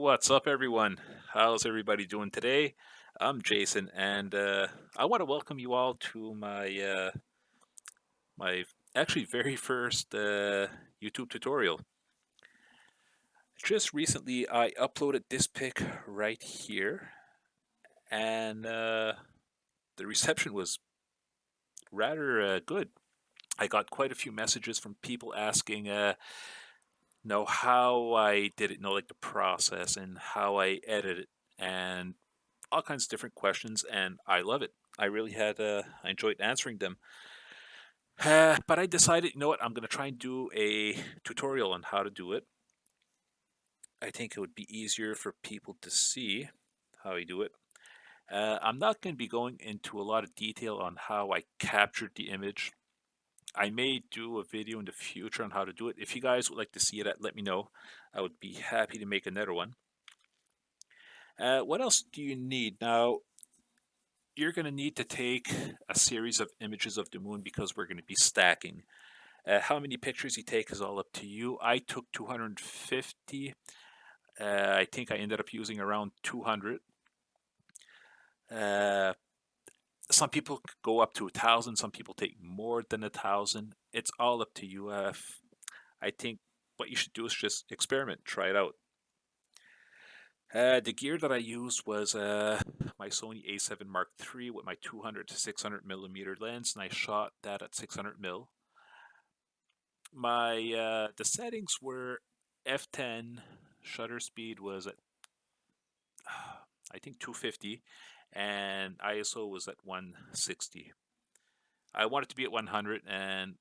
What's up, everyone? How's everybody doing today? I'm Jason, and I want to welcome you all to my actually very first YouTube tutorial. Just recently, I uploaded this pic right here, and the reception was rather good. I got quite a few messages from people asking, know how I did it, know like the process and how I edit it, and all kinds of different questions, and I love it. I really I enjoyed answering them. But I decided, you know what, I'm going to try and do a tutorial on how to do it. I think it would be easier for people to see how I do it. I'm not going to be going into a lot of detail on how I captured the image. I may do a video in the future on how to do it. If you guys would like to see it, let me know. I would be happy to make another one. What else do you need? Now, you're going to need to take a series of images of the moon because we're going to be stacking. How many pictures you take is all up to you. I took 250. I think I ended up using around 200. Uh, some people go up to 1,000. Some people take more than 1,000. It's all up to you. I think what you should do is just experiment, try it out. The gear that I used was my Sony A7 Mark III with my 200 to 600 millimeter lens, and I shot that at 600 mil. My the settings were f10, shutter speed was at I think 250, and ISO was at 160. I wanted to be at 100, and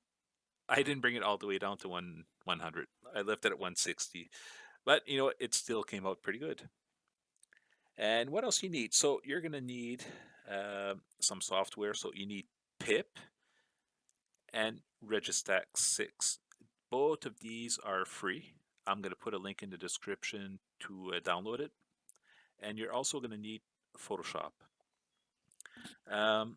I didn't bring it all the way down to 100. I left it at 160, but you know it still came out pretty good. And what else you need? So you're gonna need some software. So you need PIPP and Registack 6. Both of these are free. I'm going to put a link in the description to download it. And you're also going to need Photoshop. Um,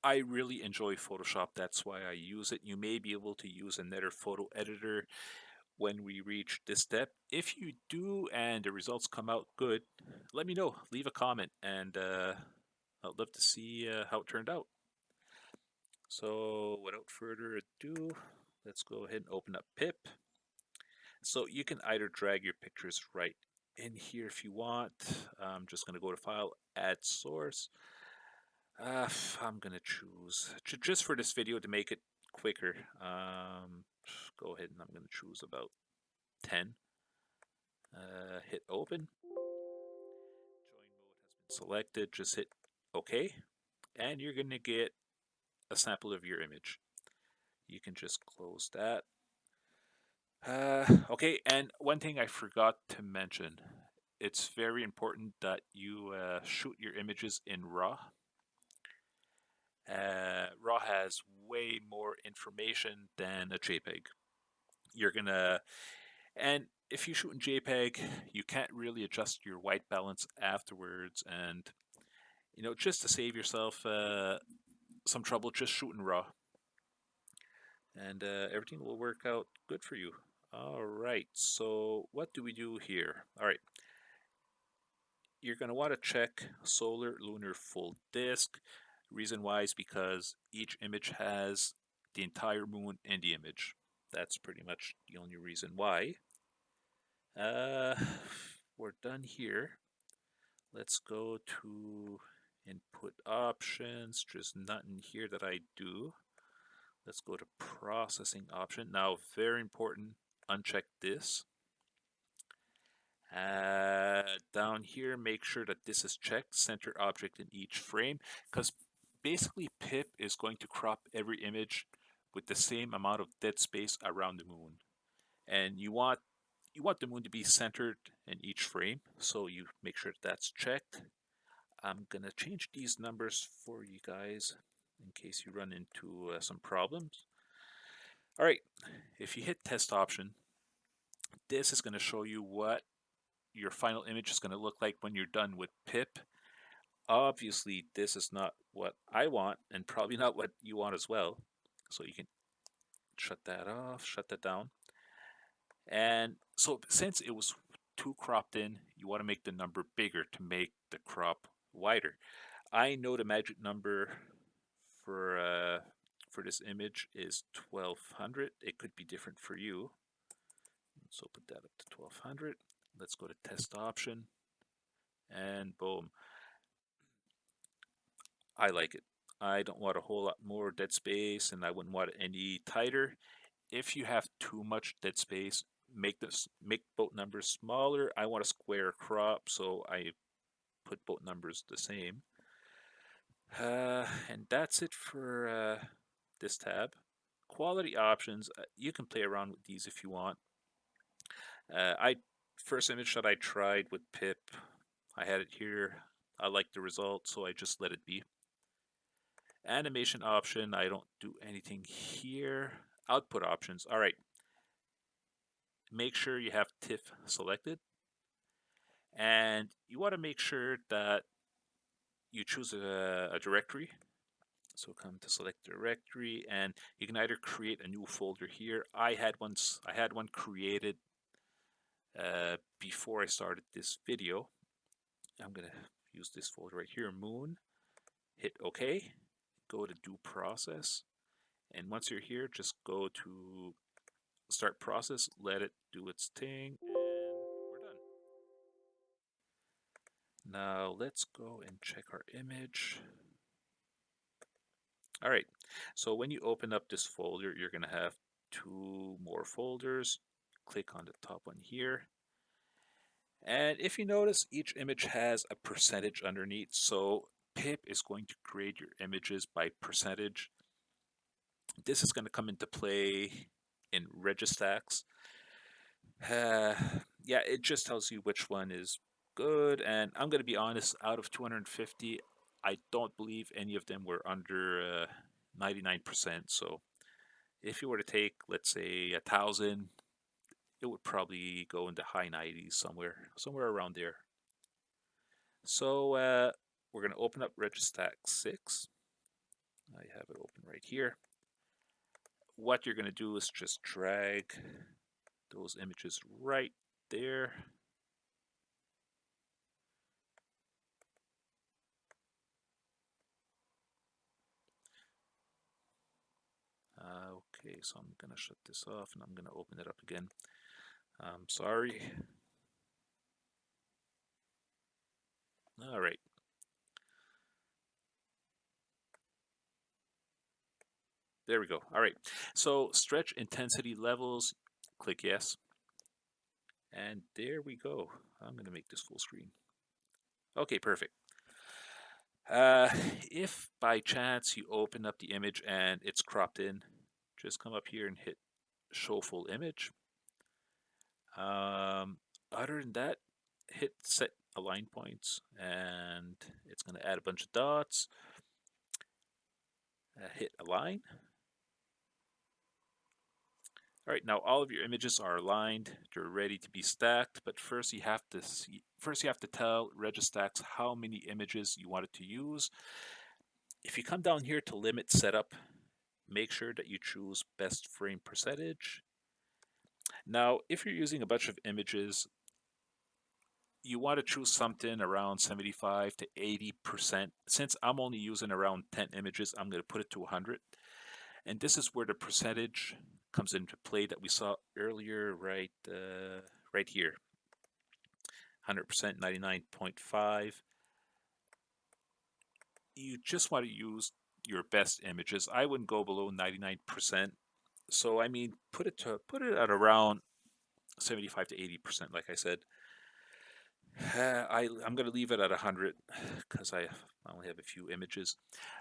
I really enjoy Photoshop. That's why I use it. You may be able to use another photo editor when we reach this step. If you do and the results come out good, let me know. Leave a comment, and I'd love to see how it turned out. So without further ado, let's go ahead and open up PIPP. So you can either drag your pictures right in here if you want. I'm just going to go to File, Add Source. I'm going to choose, just for this video to make it quicker, go ahead and I'm going to choose about 10. Hit Open. Join mode has been selected. Just hit OK. And you're going to get a sample of your image. You can just close that. Okay, and one thing I forgot to mention, it's very important that you shoot your images in RAW. RAW has way more information than a JPEG. You're gonna, and if you shoot in JPEG, you can't really adjust your white balance afterwards, and you know, just to save yourself some trouble, just shoot in RAW, and everything will work out good for you. All right, so what do we do here? All right, you're going to want to check solar lunar full disk. Reason why is because each image has the entire moon in the image. That's pretty much the only reason why. Uh, we're done here. Let's go to input options. There's nothing here that I do. Let's go to processing option. Now, very important, uncheck this. Down here, make sure that this is checked, center object in each frame, because basically PIPP is going to crop every image with the same amount of dead space around the moon. And you want the moon to be centered in each frame, so you make sure that's checked. I'm gonna change these numbers for you guys in case you run into some problems. All right, if you hit test option, this is going to show you what your final image is going to look like when you're done with PIPP. Obviously, this is not what I want, and probably not what you want as well. So you can shut that off, shut that down. And so since it was too cropped in, you want to make the number bigger to make the crop wider. I know the magic number for this image is 1200. It could be different for you. So put that up to 1200. Let's go to test option, and boom. I like it. I don't want a whole lot more dead space, and I wouldn't want it any tighter. If you have too much dead space, make both numbers smaller. I want a square crop, so I put both numbers the same. And that's it for this tab. Quality options, you can play around with these if you want. I first image that I tried with PIPP, I had it here. I liked the result, so I just let it be. Animation option, I don't do anything here. Output options, all right. Make sure you have TIFF selected, and you want to make sure that you choose a directory. So come to select directory, and you can either create a new folder here. I had one created before I started this video. I'm gonna use this folder right here, Moon. Hit OK. Go to do process, and once you're here, just go to start process. Let it do its thing, and we're done. Now let's go and check our image. All right, so when you open up this folder, you're going to have two more folders. Click on the top one here. And if you notice, each image has a percentage underneath. So PIPP is going to grade your images by percentage. This is going to come into play in Registax. Yeah, it just tells you which one is good. And I'm going to be honest, out of 250, I don't believe any of them were under 99%. So if you were to take, let's say, 1,000, it would probably go in the high 90s, somewhere around there. So we're going to open up Registax 6. I have it open right here. What you're going to do is just drag those images right there. Okay, so I'm going to shut this off and I'm going to open it up again. I'm sorry. All right. There we go. All right. So stretch intensity levels, click yes. And there we go. I'm going to make this full screen. Okay, perfect. If by chance you open up the image and it's cropped in, just come up here and hit show full image. Other than that, hit set align points, and it's going to add a bunch of dots. Hit align. All right, now all of your images are aligned. They're ready to be stacked, but first you have to tell Registax how many images you want it to use. If you come down here to limit setup, make sure that you choose best frame percentage. Now, if you're using a bunch of images, you want to choose something around 75 to 80%. Since I'm only using around 10 images, I'm going to put it to 100. And this is where the percentage comes into play that we saw earlier, right here. 100%, 99.5. You just want to use your best images. I wouldn't go below 99%. So I mean, put it at around 75 to 80%, like I said. I'm going to leave it at 100 because I only have a few images.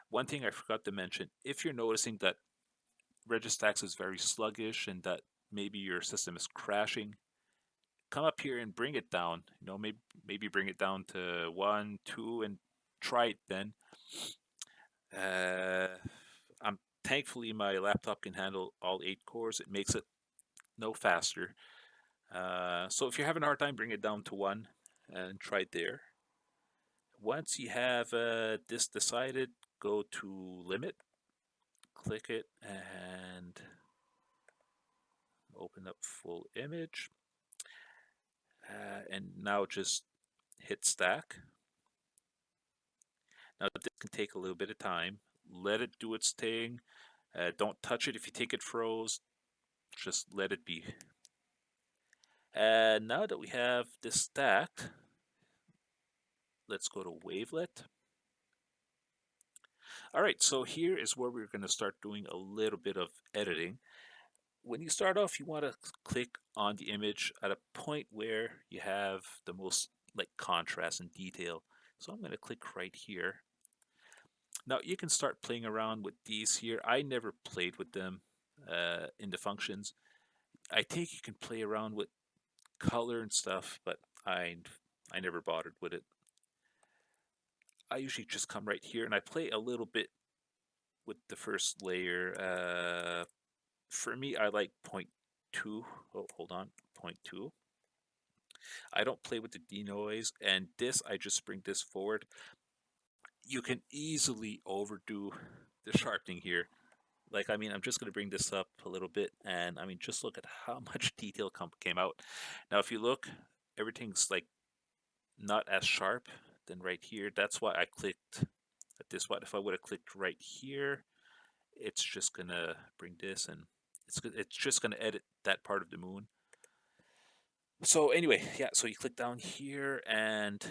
One thing I forgot to mention, if you're noticing that Registax is very sluggish and that maybe your system is crashing, come up here and bring it down. You know, maybe bring it down to 1, 2, and try it then. Thankfully my laptop can handle all 8 cores. It makes it no faster. So if you're having a hard time, bring it down to 1 and try it there. Once you have this decided, go to limit, click it, and open up full image. And now just hit stack. Now this can take a little bit of time. Let it do its thing. Don't touch it if you think it froze. Just let it be. And now that we have this stacked, let's go to Wavelet. All right, so here is where we're going to start doing a little bit of editing. When you start off, you want to click on the image at a point where you have the most like contrast and detail. So I'm going to click right here. Now you can start playing around with these here. I never played with them in the functions. I think you can play around with color and stuff, but I never bothered with it. I usually just come right here and I play a little bit with the first layer. For me, I like 0.2. Oh, hold on, 0.2. I don't play with the denoise, and this I just bring this forward. You can easily overdo the sharpening here. Like, I mean, I'm just going to bring this up a little bit, and I mean, just look at how much detail came out. Now, if you look, everything's like not as sharp than right here. That's why I clicked at this one. If I would have clicked right here, it's just gonna bring this, and it's just gonna edit that part of the moon. So anyway, yeah. So you click down here, and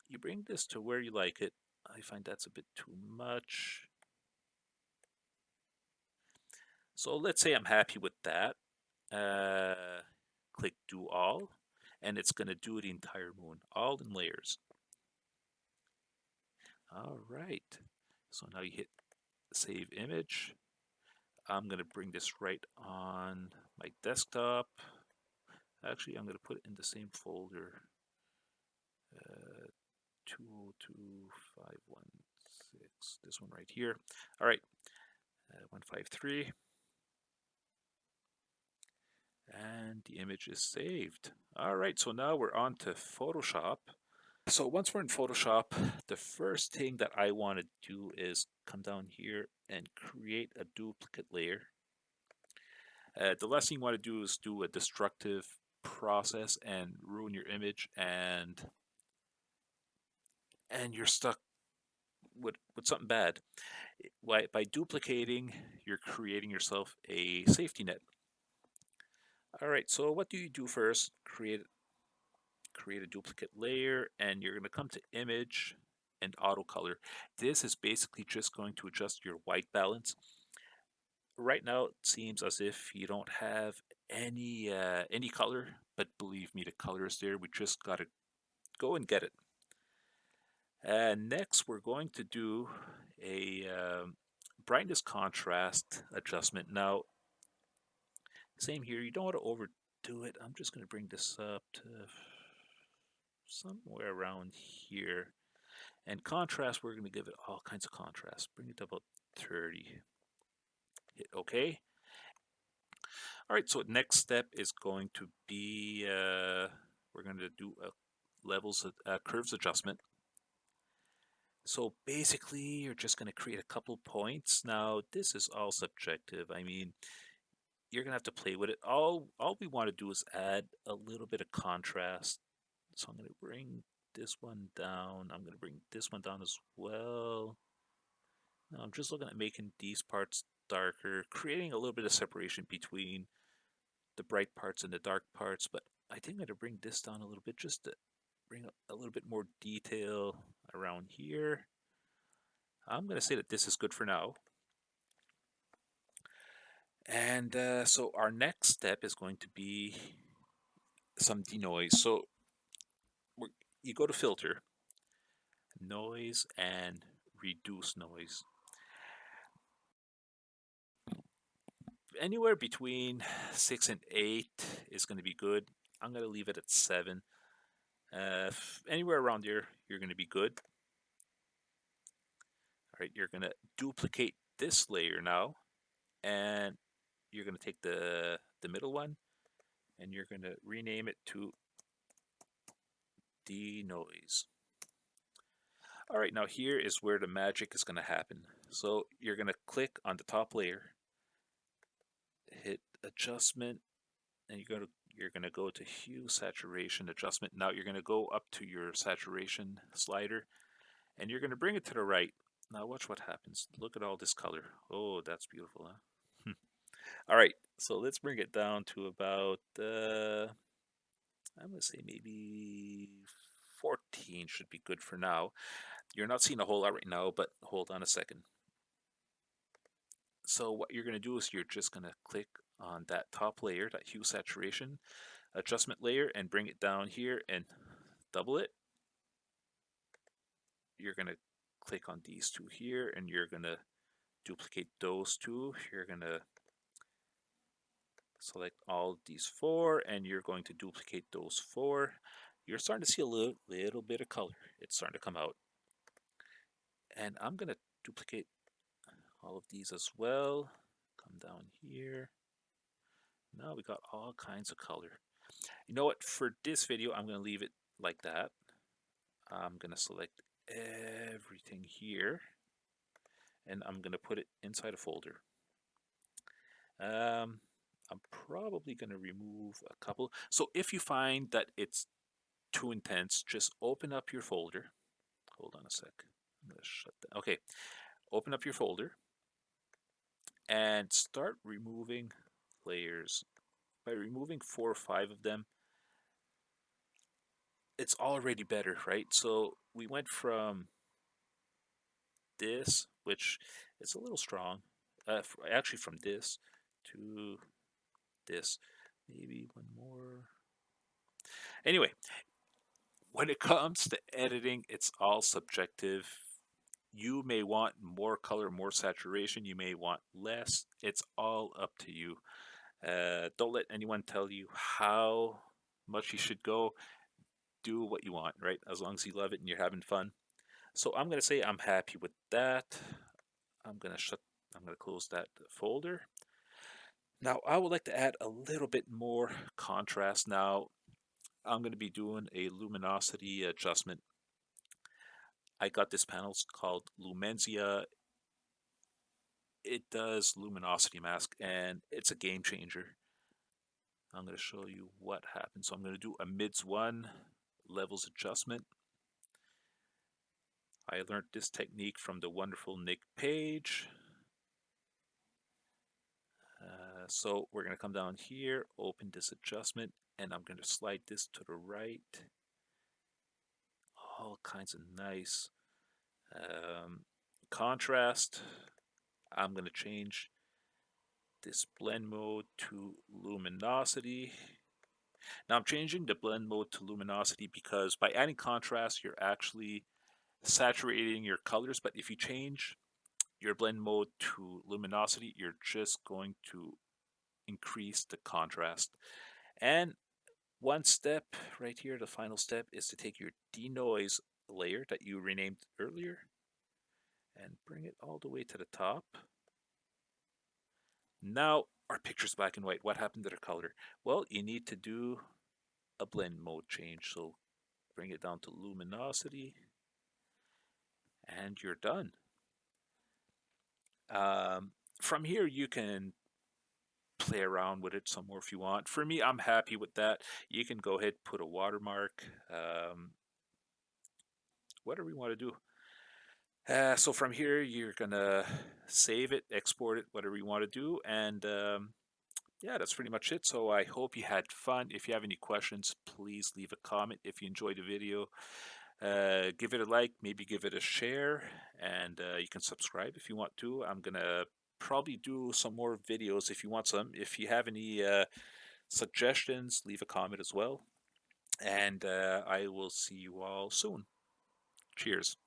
you bring this to where you like it. I find that's a bit too much. So let's say I'm happy with that. Click do all, and it's going to do the entire moon, all in layers. All right. So now you hit save image. I'm going to bring this right on my desktop. Actually, I'm going to put it in the same folder. 202516. This one right here. All right. 153. And the image is saved. All right, so now we're on to Photoshop. So once we're in Photoshop, the first thing that I want to do is come down here and create a duplicate layer. The last thing you want to do is do a destructive process and ruin your image, and you're stuck with something bad. By duplicating, you're creating yourself a safety net. All right, so what do you do first? Create a duplicate layer, and you're going to come to image and auto color. This is basically just going to adjust your white balance. Right now it seems as if you don't have any color, but believe me, the color is there. We just got to go and get it. And next we're going to do a brightness contrast adjustment. Now same here, you don't want to overdo it. I'm just going to bring this up to somewhere around here. And contrast, we're going to give it all kinds of contrast. Bring it to about 30. Hit OK. All right, so next step is going to be, we're going to do a curves adjustment. So basically, you're just going to create a couple points. Now, this is all subjective. I mean, you're going to have to play with it. All we want to do is add a little bit of contrast. So I'm going to bring this one down. I'm going to bring this one down as well. Now I'm just looking at making these parts darker, creating a little bit of separation between the bright parts and the dark parts, but I think I'm going to bring this down a little bit just to bring a little bit more detail around here. I'm going to say that this is good for now. And so our next step is going to be some denoise. So you go to filter, noise, and reduce noise. Anywhere between 6 and 8 is going to be good. I'm going to leave it at 7. Anywhere around here, you're going to be good. All right, you're going to duplicate this layer now, and you're going to take the middle one, and you're going to rename it to denoise. All right, now here is where the magic is going to happen. So you're going to click on the top layer, hit adjustment, and you're you're going to go to hue, saturation, adjustment. Now you're going to go up to your saturation slider and you're going to bring it to the right. Now watch what happens. Look at all this color. Oh, that's beautiful, huh? All right, so let's bring it down to about, I'm going to say maybe 14 should be good for now. You're not seeing a whole lot right now, but hold on a second. So what you're going to do is you're just going to click on that top layer, that hue saturation adjustment layer, and bring it down here and double it. You're going to click on these two here and you're going to duplicate those two. You're going to select all these four and you're going to duplicate those four. You're starting to see a little bit of color. It's starting to come out. And I'm going to duplicate all of these as well. Come down here. Now we got all kinds of color. You know what? For this video, I'm going to leave it like that. I'm going to select everything here and I'm going to put it inside a folder. I'm probably going to remove a couple. So if you find that it's too intense, just open up your folder. Hold on a sec. I'm going to shut that. Okay. Open up your folder and start removing layers. By removing 4 or 5 of them, it's already better, right? So we went from this, which is a little strong, actually from this to this. Maybe one more. Anyway, when it comes to editing, it's all subjective. You may want more color, more saturation. You may want less. It's all up to you. Don't let anyone tell you how much you should go. Do what you want, right? As long as you love it and you're having fun. So I'm going to say I'm happy with that. I'm going to close that folder. Now I would like to add a little bit more contrast. Now I'm going to be doing a luminosity adjustment. I got this panel called Lumenzia. It does luminosity mask and it's a game changer. I'm going to show you what happens. So I'm going to do a mids 1 levels adjustment. I learned this technique from the wonderful Nick Page. So we're going to come down here, open this adjustment, and I'm going to slide this to the right. All kinds of nice contrast. I'm going to change this blend mode to luminosity. Now I'm changing the blend mode to luminosity because by adding contrast, you're actually saturating your colors. But if you change your blend mode to luminosity, you're just going to increase the contrast. And one step right here, the final step, is to take your denoise layer that you renamed earlier and bring it all the way to the top. Now our picture's black and white. What happened to the color? Well, you need to do a blend mode change. So bring it down to luminosity and you're done. From here, you can play around with it some more if you want. For me, I'm happy with that. You can go ahead, put a watermark, whatever you want to do. So from here, you're gonna save it, export it, whatever you want to do, and yeah, that's pretty much it. So I hope you had fun. If you have any questions, please leave a comment. If you enjoyed the video, give it a like, maybe give it a share, and you can subscribe if you want to. I'm gonna probably do some more videos if you want some. If you have any suggestions, leave a comment as well, and I will see you all soon. Cheers.